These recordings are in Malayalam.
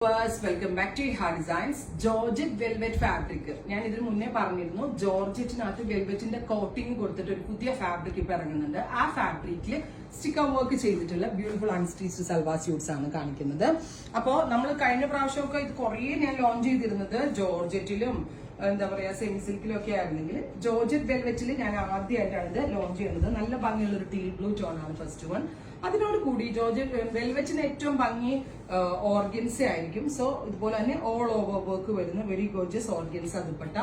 വെൽക്കം ബാക്ക് ടു ഹാ ഡിസൈൻസ്. ജോർജറ്റ് വെൽവെറ്റ് ഫാബ്രിക് ഞാൻ ഇതിന് മുന്നേ പറഞ്ഞിരുന്നു. ജോർജറ്റിനകത്ത് വെൽവെറ്റിന്റെ കോട്ടിംഗ് കൊടുത്തിട്ട് ഒരു പുതിയ ഫാബ്രിക് ഇപ്പൊ ഇറങ്ങുന്നുണ്ട്. ആ ഫാബ്രിക്കിൽ സ്റ്റിക്കർ വർക്ക് ചെയ്തിട്ടുള്ള ബ്യൂട്ടിഫുൾ അൺസ്റ്റിച്ച്ഡ് സൽവാർ സ്യൂട്ട്സ് ആണ് കാണിക്കുന്നത്. അപ്പോ നമ്മൾ കഴിഞ്ഞ പ്രാവശ്യമൊക്കെ ഇത് കുറേ ഞാൻ ലോഞ്ച് ചെയ്തിരുന്നത് ജോർജറ്റിലും എന്താ പറയാ സെമി സിൽക്കിലും ഒക്കെ ആയിരുന്നെങ്കിൽ ജോർജറ്റ് വെൽവെറ്റിൽ ഞാൻ ആദ്യമായിട്ടാണ് ഇത് ലോഞ്ച് ചെയ്യുന്നത്. നല്ല ഭംഗിയുള്ള ഒരു ടീൽ ബ്ലൂ ടോൺ ആണ് ഫസ്റ്റ് വൺ. അതിനോട് കൂടി ജോർജറ്റ് വെൽവെറ്റിന് ഏറ്റവും ഭംഗി ഓർഗൻസ ആയിരിക്കും. സോ ഇതുപോലെ തന്നെ ഓൾ ഓവർ വർക്ക് വരുന്ന very gorgeous organza dupatta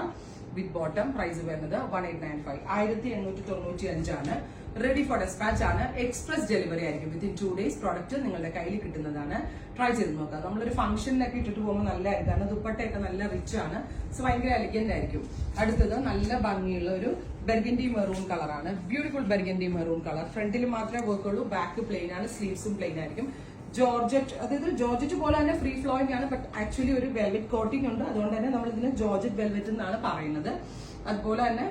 with bottom. Price വരുന്നത് 1895 1895 ആണ്. റെഡി ഫോർ ഡെസ്പാച്ച് ആണ്. എക്സ്പ്രസ് ഡെലിവറി ആയിരിക്കും. വിത്തിൻ 2 days പ്രോഡക്റ്റ് നിങ്ങളുടെ കയ്യിൽ കിട്ടുന്നതാണ്. ട്രൈ ചെയ്ത് നോക്കാം. നമ്മളൊരു ഫംഗ്ഷനിലൊക്കെ ഇട്ടിട്ട് പോകുമ്പോൾ നല്ലതായിരിക്കും. കാരണം ദുപ്പട്ടയൊക്കെ നല്ല റിച്ച് ആണ്. സോ ഭയങ്കര എലിഗന്റ് ആയിരിക്കും. അടുത്തത് നല്ല ഭംഗിയുള്ള ഒരു ബെർഗൻഡി മെറൂൺ കളറാണ്. Beautiful burgundy maroon colour. ഫ്രണ്ടിൽ മാത്രമേ വർക്ക് ഉള്ളൂ. ബാക്ക് പ്ലെയിൻ ആണ്. സ്ലീവ്സും പ്ലെയിൻ ആയിരിക്കും. ജോർജറ്റ്, അതായത് ജോർജറ്റ് പോലെ തന്നെ ഫ്രീ ഫ്ലോയിങ് ആണ്. ബട്ട് ആക്ച്വലി ഒരു വെൽവെറ്റ് കോട്ടിംഗ് ഉണ്ട്. അതുകൊണ്ട് തന്നെ നമ്മൾ ഇതിന് ജോർജറ്റ് വെൽവെറ്റ് എന്നാണ് പറയുന്നത്. അതുപോലെ തന്നെ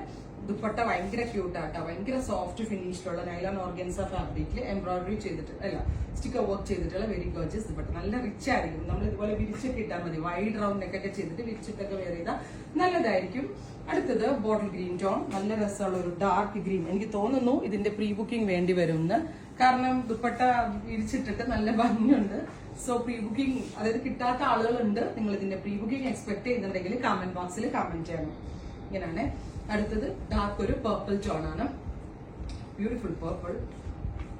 ദുപ്പട്ട ഭയങ്കര ക്യൂട്ടാട്ടോ. ഭയങ്കര സോഫ്റ്റ് ഫിനിഷിലുള്ള നൈലോൺ ഓർഗൻസ ഫാബ്രിക്കിൽ എംബ്രോയിഡറി ചെയ്തിട്ട് സ്റ്റിക്കർ വർക്ക് ചെയ്തിട്ടുള്ള വെരി ഗോർജിയസ് ദുപ്പട്ട. നല്ല റിച്ച് ആയിരിക്കും. നമ്മൾ ഇതുപോലെ വിരിച്ചൊക്കെ ഇട്ടാൽ മതി. വൈഡ് റൗണ്ട് നെക്കൊക്കെ ചെയ്തിട്ട് വിരിച്ചിട്ടൊക്കെ വെയർ ചെയ്താൽ നല്ലതായിരിക്കും. അടുത്തത് ബോട്ടിൽ ഗ്രീൻ ടോൺ. നല്ല രസമുള്ള ഒരു ഡാർക്ക് ഗ്രീൻ. എനിക്ക് തോന്നുന്നു ഇതിന്റെ പ്രീ ബുക്കിംഗ് വേണ്ടി വരും എന്ന്. കാരണം ദുപ്പട്ട വിരിച്ചിട്ടിട്ട് നല്ല ഭംഗിയുണ്ട്. സോ പ്രീ ബുക്കിംഗ്, അതായത് കിട്ടാത്ത ആളുകളുണ്ട്. നിങ്ങൾ ഇതിന്റെ പ്രീ ബുക്കിംഗ് എക്സ്പെക്ട് ചെയ്യുന്നുണ്ടെങ്കിൽ കമന്റ് ബോക്സിൽ കമന്റ് ചെയ്യണം. ഇങ്ങനെയാണ്. അടുത്തത് ഡാർക്ക് ഒരു പേർപ്പിൾ ടോൺ ആണ്. Beautiful purple.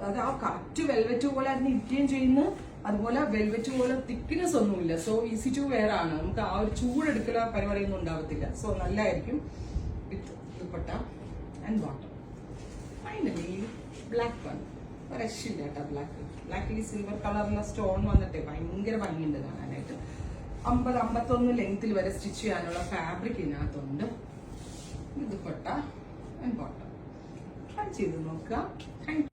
അത് ആ കറക്റ്റ് വെൽവെറ്റ് പോലെ അതിന് ഇരിക്കുകയും ചെയ്യുന്നു. അതുപോലെ വെൽവെറ്റ് പോലെ തിക്നെസ് ഒന്നുമില്ല. സോ ഈസി ടു വെയർ ആണ്. നമുക്ക് ആ ഒരു ചൂടെടുക്കലോ പരിപാടിയൊന്നും ഉണ്ടാവത്തില്ല. സോ നല്ലതായിരിക്കും. With dupatta and bottom. Finally black one. രക്ഷയില്ല കേട്ടോ. ബ്ലാക്കിൽ സിൽവർ കളറിലുള്ള സ്റ്റോൺ വന്നിട്ട് ഭയങ്കര ഭംഗിയുണ്ട് കാണാനായിട്ട്. 50-51 ലെങ്ത്തിൽ വരെ സ്റ്റിച്ച് ചെയ്യാനുള്ള ഫാബ്രിക് ഇതിനകത്തുണ്ട്. Dupatta and bottom. ട്രൈ ചെയ്ത് നോക്കുക. Thank you.